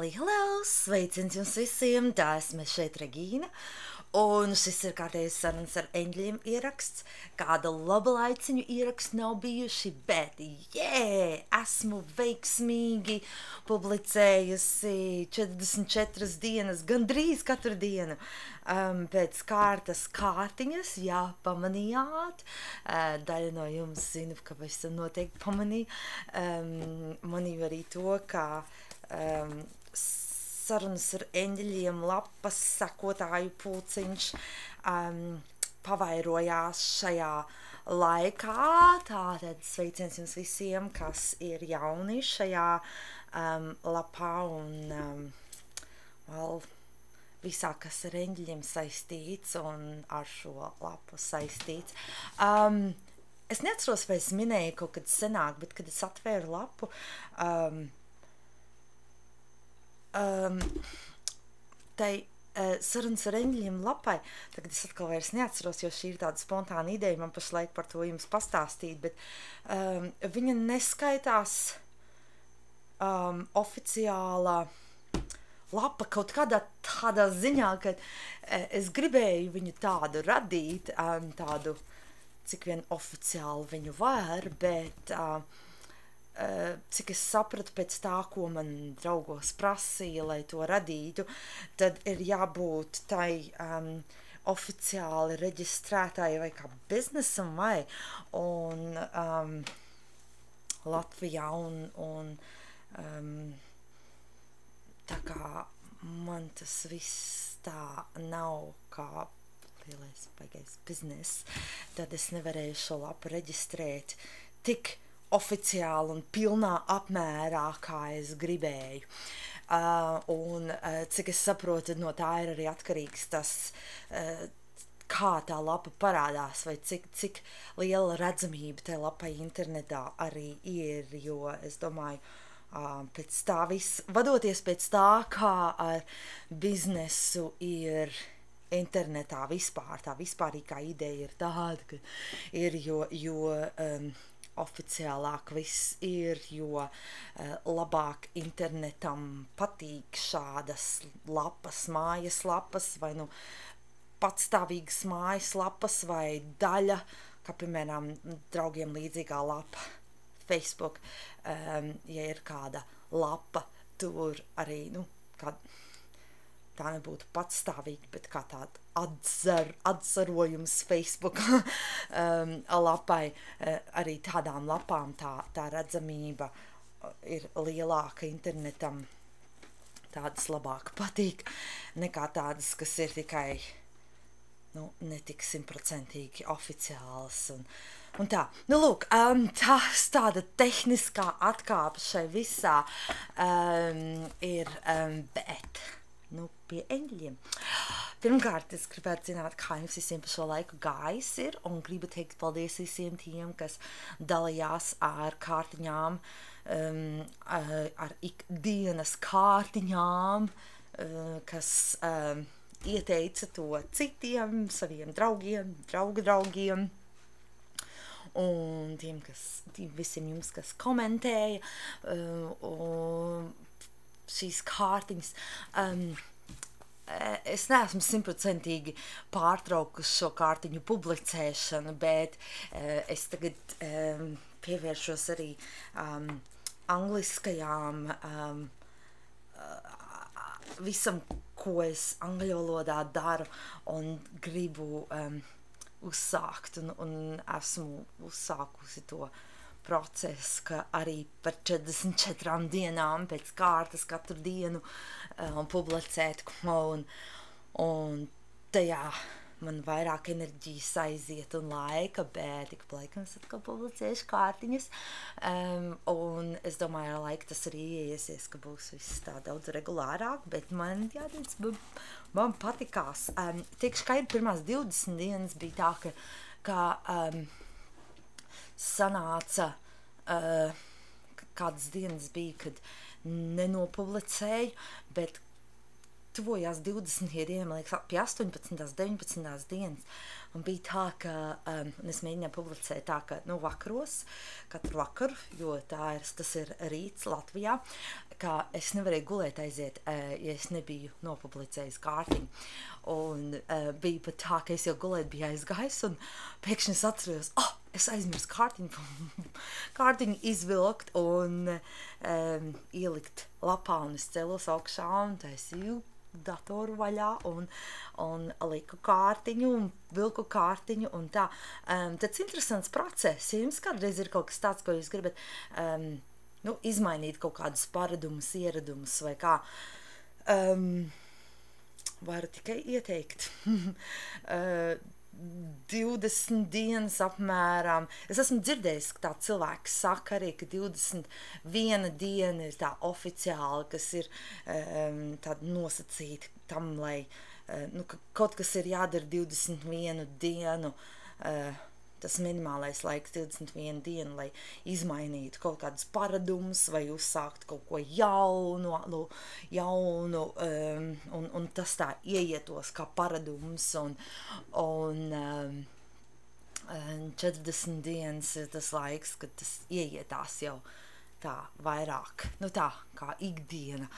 Hello! Sveiciens jums visiem! Tā esmu šeit Regīna. Un šis ir kārtējais sarunas ar eņģeļiem ieraksts. Kāda laba laiciņu ieraksts nav bijuši, bet esmu veiksmīgi publicējusi 44 dienas, gandrīz katru dienu. Pēc kārtas kārtiņas, jā, pamanījāt. Daļa no jums zinu, ka pavisam noteikti pamanīja. Manīju arī to, ka sarunas ar eņģeļiem lapas sekotāju pulciņš pavairojās šajā laikā. Tātad sveiciens jums visiem, kas ir jauni šajā lapā un visā, kas ar eņģeļiem saistīts un ar šo lapu saistīts. Es neatceros, vai es minēju kaut kad senāk, bet kad es atvēru lapu, tai sarunas ar eņģeļiem lapai, tagad es atkal vairs neatceros, jo šī ir tāda spontāna ideja, man pašlaik par to jums pastāstīt, bet viņa neskaitās oficiālā lapa kaut kādā tādā ziņā, ka es gribēju viņu tādu radīt, tādu, cik vien oficiāli viņu var, bet cik es sapratu pēc tā, ko man draugos prasīja, lai to radītu, tad ir jābūt tai oficiāli reģistrētai vai kā biznesam un Latvijā un tā kā man tas viss tā nav kā lielais baigais biznes, tad es nevarēju šo lapu reģistrēt tik oficiāli un pilnā apmērā, kā es gribēju. Cik es saprotu, no tā ir arī atkarīgs tas, kā tā lapa parādās, vai cik liela redzamība tai lapai internetā arī ir, jo es domāju, pēc tā vadoties pēc tā, kā ar biznesu ir internetā vispār, tā vispārīgā ideja ir tāda, ka ir, jo oficiālāk viss ir, jo labāk internetam patīk šādas lapas, mājas lapas, vai nu patstāvīgas mājas lapas, vai daļa, kā piemēram draugiem līdzīgā lapa Facebook, ja ir kāda lapa, tur arī, tā nebūtu patstāvīga, bet kā tāda atzarojums Facebook lapai, arī tādām lapām tā redzamība ir lielāka internetam, tādas labāk patīk, nekā tādas, kas ir tikai, netik 100% oficiāls un tā. Lūk, tās tāda tehniskā atkāpe šai visā ir, bet pie eņģeļiem. Pirmkārt, es gribētu zināt, kā jums visiem pa šo laiku gājis ir, un gribu teikt paldies visiem tiem, kas dalījās ar kārtiņām, ar ikdienas kārtiņām, kas ieteica to citiem, saviem draugiem, draugu draugiem, un tiem visiem jums, kas komentēja, šīs kārtiņas. Es neesmu 100% pārtraukusi šo kārtiņu publicēšanu, bet es tagad pievēršos arī angliskajām, visam, ko es angļu valodā daru un gribu uzsākt un esmu uzsākusi to procesu, ka arī par 44 dienām pēc kārtas katru dienu publicēt un tajā man vairāk enerģijas aiziet un laika, bet tik laikam es atkal publicēšu kārtiņas, un es domāju, ar laiku tas arī ieiesies, ka būs viss tā daudz regulārāk, bet man jāteic, man patikās. Tiek skaidri pirmās 20 dienas bija tā, ka sanāca, kādas dienas bija, kad nenopublicēju, bet tuvojās 20 dienām, man liekas, pie 18. 19. dienas. Un bija tā, ka es mēģināju publicēt tā, ka vakaros, katru vakaru, jo tas ir rīts Latvijā, ka es nevarēju gulēt aiziet, ja es nebiju nopublicējis kārtiņu. Un bija pat tā, ka es jau gulēt biju aizgājis, un pēkšņi es atceros, es aizmirsu kārtiņu izvilkt un ielikt lapā, un es celos augšā un taisīju datoru vaļā un liku kārtiņu un vilku kārtiņu un tā. Tāds interesants process. Ja jums kādreiz ir kaut kas tāds, ko jūs gribat izmainīt kaut kādus paradumus, ieradumus vai kā, varu tikai ieteikt. 20 dienas apmēram. Es esmu dzirdējis, ka tā cilvēki saka arī, ka 21 diena ir tā oficiāli, kas ir tāda nosacīta tam, lai ka kaut kas ir jādara 21 dienu, tas minimālais laiks 21 dienu, lai izmainītu kaut kādus paradumus vai uzsākt kaut ko jaunu, un tas tā ieietos kā paradums, un 40 dienas ir tas laiks, kad tas ieietās jau tā vairāk, tā kā ikdiena.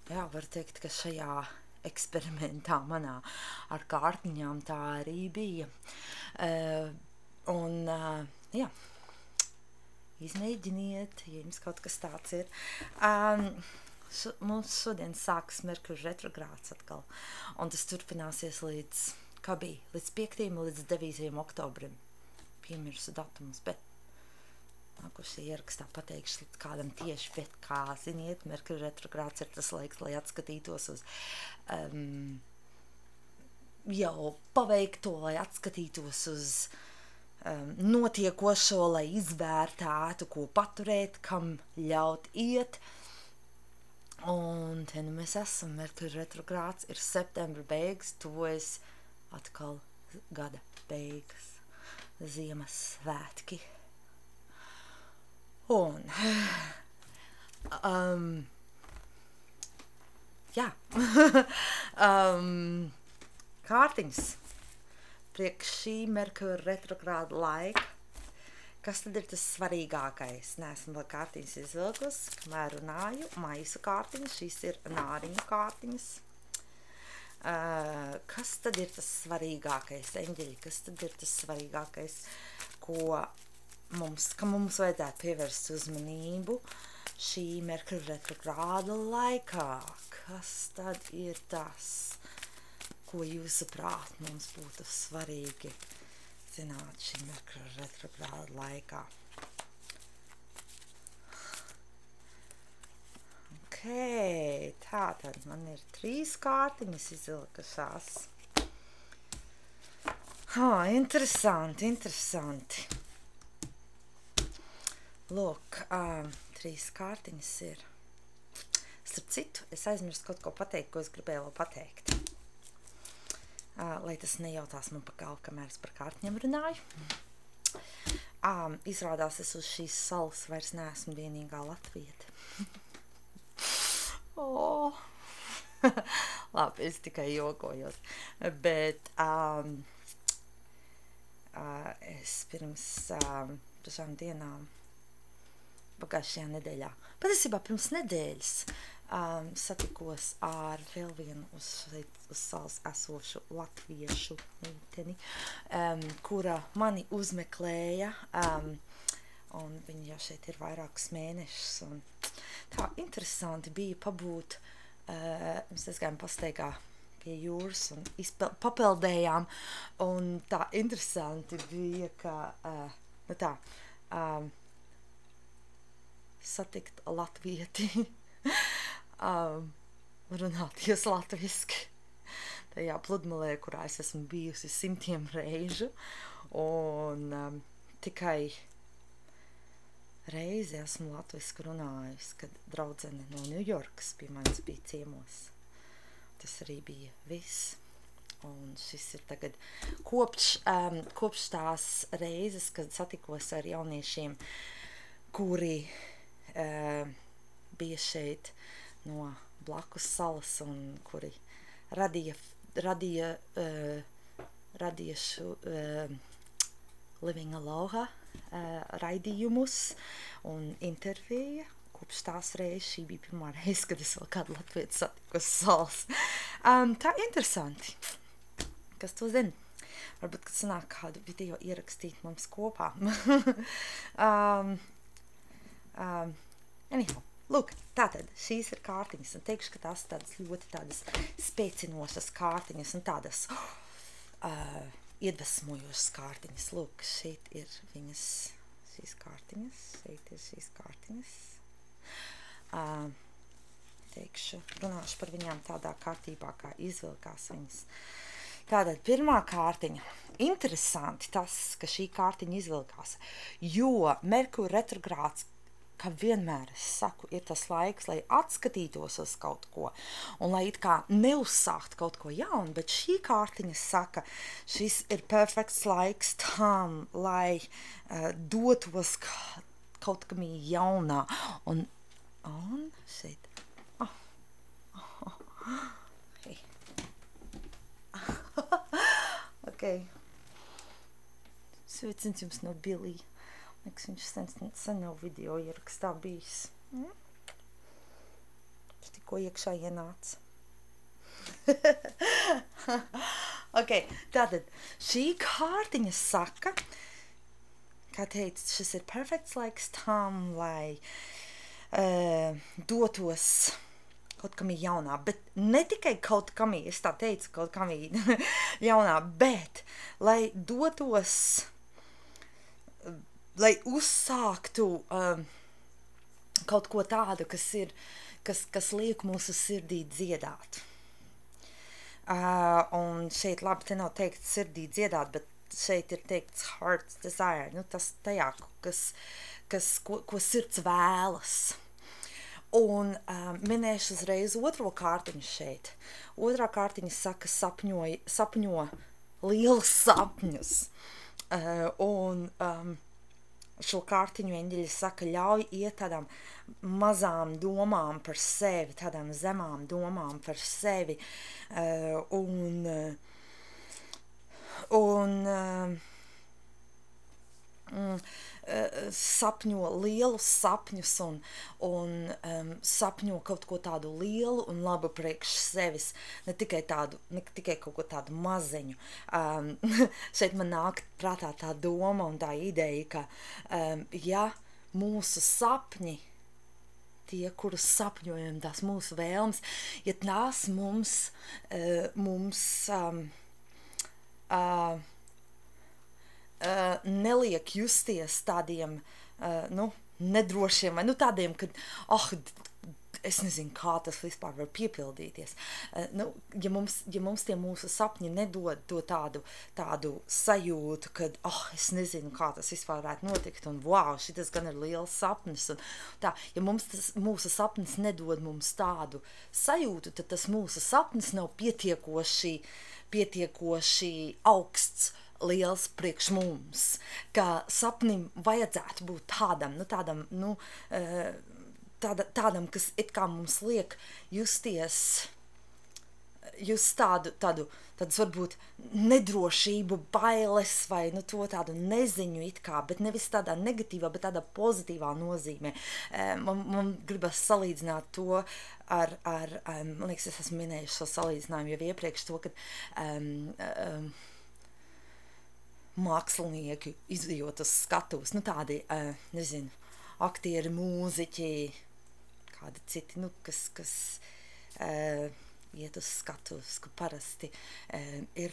Var teikt, ka šajā eksperimentā manā ar kārtiņām tā arī bija. Izmēģiniet, ja jums kaut kas tāds ir. Mums šodien sākas Merkurja retrogrāds atkal, un tas turpināsies līdz 5. līdz 9. oktobrim. Piemirsu datumus, bet nākošajā ierakstā pateikšu kādam tieši, bet kā ziniet, Merkurja retrogrāds ir tas laiks, lai atskatītos uz jau paveikto, lai atskatītos uz notiekošo, lai izvērtētu, ko paturēt, kam ļaut iet. Un te mēs esam, Merkurja retrogrāds ir septembra beigas, tuvojas atkal gada beigas, Ziemassvētki. Un kārtiņas priekš šī Merkurja retrogrāda laika. Kas tad ir tas svarīgākais? Neesmu vēl kārtiņas izvilkus, kamēr runāju. Maisu kārtiņas, šīs ir nāriņu kārtiņas. Kas tad ir tas svarīgākais, eņģeļi? Kas tad ir tas svarīgākais, kam mums vajadzētu pievērst uzmanību šī Merkurja retrogrāda laikā? Kas tad ir tas, ko jūsuprāt mums būtu svarīgi zināt šī Merkurja retrogrāda laikā? Tātad man ir 3 kārtiņas izvilkušās. Interesanti. Lūk, 3 kārtiņas ir. Starp citu, es aizmirstu kaut ko pateikt, ko es gribēju vēl pateikt. Lai tas nejautās man pa galvu, kamēr es par kārtiņām runāju. Izrādās, es uz šīs salas vairs neesmu vienīgā latviete. Labi, es tikai jokojos. Bet es pirms dažām dienām pagājušajā nedēļā, patiesībā pirms nedēļas, satikos ar vēl vienu uz salas esošu latviešu meiteni, kura mani uzmeklēja, un viņa jau šeit ir vairākus mēnešus, un tā interesanti bija pabūt, mēs aizgājām pastaigā pie jūras un papeldējām, un tā interesanti bija, ka, satikt latvieti, runāties latviski, tajā pludmalē, kurā es esmu bijusi 100 reižu, un tikai reizi esmu latviski runājusi, kad draudzene no Ņujorkas pie manis bija ciemos. Tas arī bija viss. Un šis ir tagad kopš tās reizes, kad satikos ar jauniešiem, kuri bija šeit no blakus salas un kuri radīja šo Living Aloha raidījumus un intervija. Kopš tās reizes šī bija pirmā reize, kad es vēl kādu latvietu satiku uz salas. Tā interesanti. Kas to zina? Varbūt, kad sanāk kādu video ierakstīt mums kopā. Anyhow, lūk, tātad šīs ir kārtiņas, un teikšu, ka tās tādas ļoti tādas spēcinošas kārtiņas un tādas iedvesmojošas kārtiņas. Lūk, šeit ir viņas, šīs kārtiņas, šeit ir šīs kārtiņas. Teikšu, runāšu par viņām tādā kārtībā, kā izvilkās viņas. Tātad pirmā kārtiņa. Interesanti tas, ka šī kārtiņa izvilkās, jo Merkūra retrogrāds, kā vienmēr es saku, ir tas laiks, lai atskatītos uz kaut ko un lai it kā neuzsākt kaut ko jaunu, bet šī kārtiņa saka, šis ir perfekts laiks tam, lai dotos kaut kam jaunā un šeit. Okay. Okay. Sveicins jums no Billy. Liekas, viņš sen nav video ierakstā bijis. Viņš tikko iekšā ienāca. Okay, tātad šī kārtiņa saka, kā teica, šis ir perfekts laiks tam, lai dotos kaut kam jaunā, bet ne tikai kaut kam, es tā teicu, kaut kam jaunā, bet lai dotos, lai uzsāktu kaut ko tādu, kas liek mūsu sirdī dziedāt. Un šeit, labi, te nav teikt sirdī dziedāt, bet šeit ir teikts heart's desire, nu tas tajā, ko sirds vēlas. Un minēšu uzreiz otro kārtiņu šeit. Otrā kārtiņa saka sapņo lielus sapņus. Un šo kārtiņu eņģeļi saka, ļauj iet tādām mazām domām par sevi, tādām zemām domām par sevi. Sapņo lielus sapņus un sapņo kaut ko tādu lielu un labu priekš sevis, ne tikai kaut ko tādu maziņu. Šeit man nāk prātā tā doma un tā ideja, ka ja mūsu sapņi, tie, kurus sapņojam, tās mūsu vēlmes, ja tās mums neliek justies tādiem, nedrošiem, vai tādiem, kad, es nezinu, kā tas vispār var piepildīties. Ja mums tie mūsu sapņi nedod to tādu sajūtu, kad, es nezinu, kā tas vispār varētu notikt, un wow, šitas gan ir liels sapnis, un tā, ja mūsu sapnis nedod mums tādu sajūtu, tad tas mūsu sapnis nav pietiekoši augsts, liels priekš mums, ka sapnim vajadzētu būt tādam, kas it kā mums liek just tādu varbūt nedrošību, bailes vai to tādu neziņu it kā, bet nevis tādā negatīvā, bet tādā pozitīvā nozīmē. Man gribas salīdzināt to ar man liekas, es esmu minējuši šo salīdzinājumu jau iepriekš to, kad mākslinieki izjūt uz skatuves, tādi, nezinu, aktieri, mūziķi, kādi citi, kas iet uz skatuves, ka parasti ir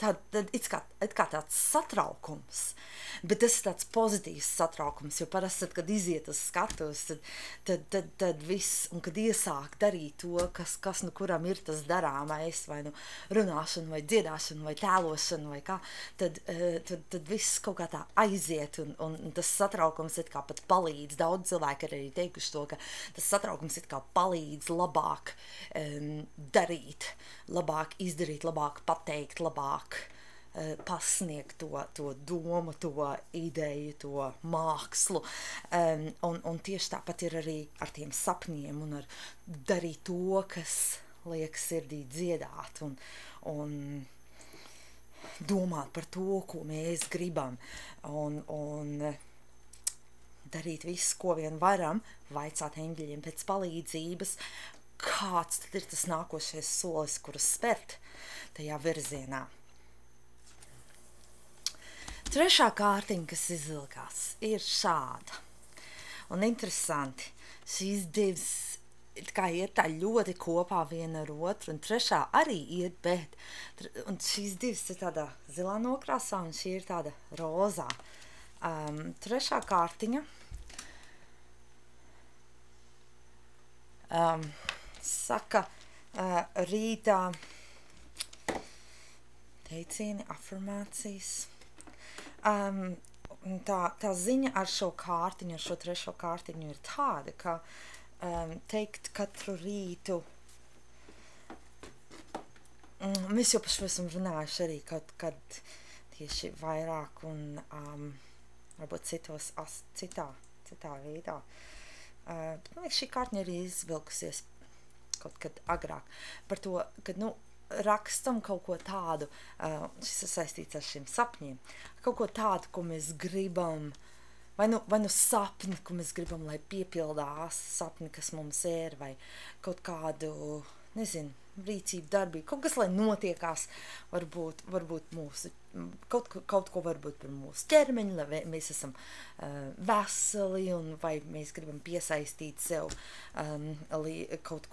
tad it kā tāds satraukums, bet tas ir tāds pozitīvs satraukums, jo parasti, kad iziet uz skatuves, tad viss, un kad iesāk darīt to, kas kuram ir tas darāmais, vai runāšana, vai dziedāšana, vai tēlošana, vai kā, tad viss kaut kā tā aiziet, un tas satraukums it kā pat palīdz. Daudz cilvēki ir arī teikuši to, ka tas satraukums it kā palīdz labāk darīt, labāk izdarīt, labāk pateikt, labāk pasniegt to domu, to ideju, to mākslu. Un tieši tāpat ir arī ar tiem sapņiem un ar darīt to, kas liek sirdī dziedāt un domāt par to, ko mēs gribam. Un darīt visu, ko vien varam, vaicāt eņģeļiem pēc palīdzības, kāds tad ir tas nākošais solis, kurus spērt tajā virzienā. Trešā kārtiņa, kas izvilkās, ir šāda. Un interesanti, šīs divas kā iet tā ļoti kopā viena ar otru, un trešā arī iet, bet un šīs divas ir tādā zilā nokrāsā, un šī ir tāda rozā. Trešā kārtiņa saka rītā teicieni, afirmācijas. Tā ziņa ar šo kārtiņu, ar šo trešo kārtiņu ir tāda, ka teikt katru rītu. Mēs jau paši esam runājuši arī kad tieši vairāk un varbūt citā veidā. Bet man liekas, šī kārtiņa arī izvilkusies kaut kad agrāk par to, kad, rakstam kaut ko tādu, šis ir saistīts ar šiem sapņiem, kaut ko tādu, ko mēs gribam, vai nu sapni, ko mēs gribam, lai piepildās, sapni, kas mums ir, vai kaut kādu, nezinu, rīcību, darbību, kaut kas, lai notiekās, varbūt mūsu, kaut ko varbūt par mūsu ķermeņu, lai mēs esam veseli, un vai mēs gribam piesaistīt sev kaut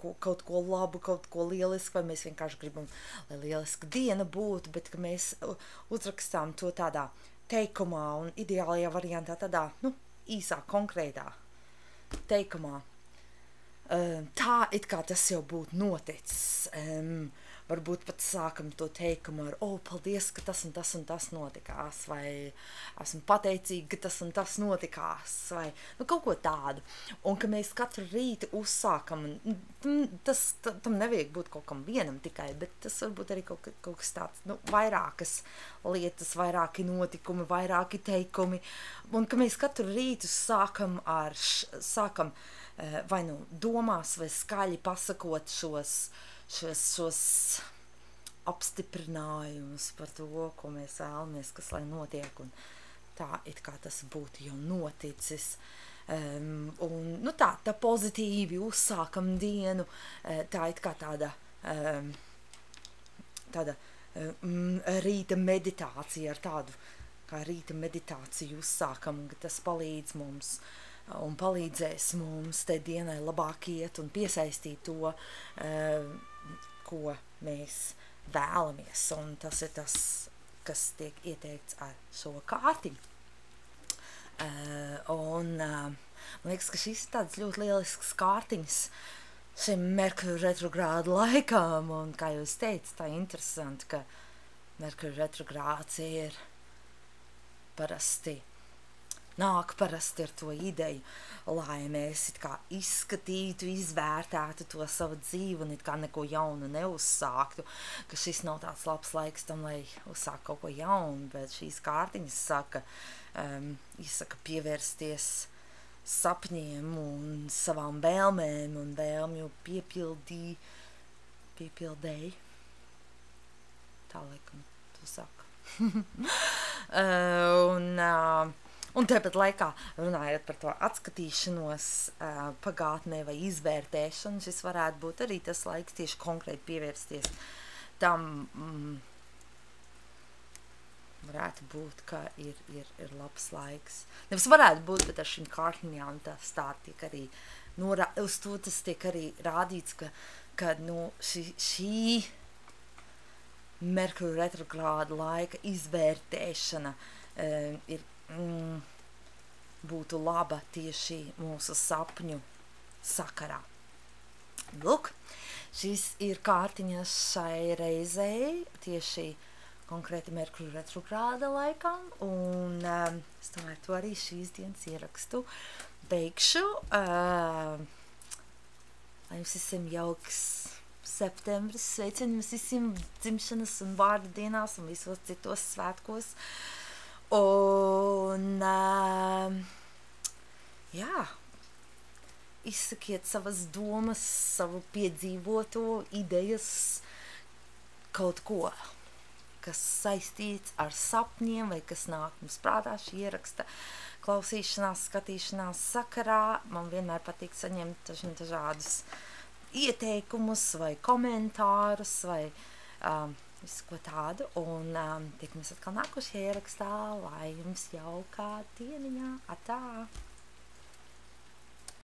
ko labu, kaut ko lielisku, vai mēs vienkārši gribam, lai lieliska diena būtu, bet ka mēs uzrakstām to tādā teikumā, un ideālajā variantā tādā, īsā, konkrētā teikumā. Tā it kā tas jau būtu noticis. Varbūt pat sākam to teikumu ar, paldies, ka tas un tas un tas notikās, vai esmu pateicīga, ka tas un tas notikās, vai kaut ko tādu. Un ka mēs katru rītu uzsākam, tam nevajag būt kaut kam vienam tikai, bet tas varbūt arī kaut kas tāds, vairākas lietas, vairāki notikumi, vairāki teikumi, un ka mēs katru rītu sākam vai domās vai skaļi pasakot šos apstiprinājumus par to, ko mēs vēlamies, kas lai notiek, un tā it kā tas būtu jau noticis. Un tā pozitīvi uzsākam dienu, tā it kā tāda rīta meditācija, ar tādu kā rīta meditāciju uzsākam, ka tas palīdz mums un palīdzēs mums te dienai labāk iet un piesaistīt to, ko mēs vēlamies. Un tas ir tas, kas tiek ieteikts ar šo kārtiņu. Man liekas, ka šis ir tāds ļoti lielisks kārtiņas šim Merkura retrogrādu laikam. Un, kā jūs teicat, tā interesanti, ka Merkura retrogrāds ir nāk parasti ar to ideju, lai mēs it kā izskatītu, izvērtētu to savu dzīvi un it kā neko jaunu neuzsāktu, ka šis nav tāds labs laiks tam, lai uzsāk kaut ko jaunu, bet šīs kārtiņas izsaka pievērsties sapņiem un savām vēlmēm un vēlmju piepildēji. Tā laikam tu saka. Un tāpat laikā, runājot par to atskatīšanos pagātnē vai izvērtēšanu, šis varētu būt arī tas laiks tieši konkrēti pievērsties tam, varētu būt, ka ir labs laiks. Nevis varētu būt, bet ar šīm kārtiņām tas tā tiek arī, uz to tas tiek arī rādīts, ka šī Merkura retrogrāda laika izvērtēšana ir būtu laba tieši mūsu sapņu sakarā. Lūk, šis ir kārtiņas šai reizei, tieši konkrēti Merkura retrogrāda laikam, un es domāju, to arī šīs dienas ierakstu beigšu. Lai jums visiem jauks septembris. Sveicinu jums visiem dzimšanas un vārdu dienās un visos citos svētkos. Un, jā, izsakiet savas domas, savu piedzīvoto, idejas, kaut ko, kas saistīts ar sapņiem vai kas nāk mums prātā šī ieraksta klausīšanās, skatīšanās sakarā. Man vienmēr patīk saņemt dažādus ieteikumus vai komentārus vai visu ko tādu. Un tiekamies atkal nākošajā ierakstā, lai jums jaukā dieniņā. Atā!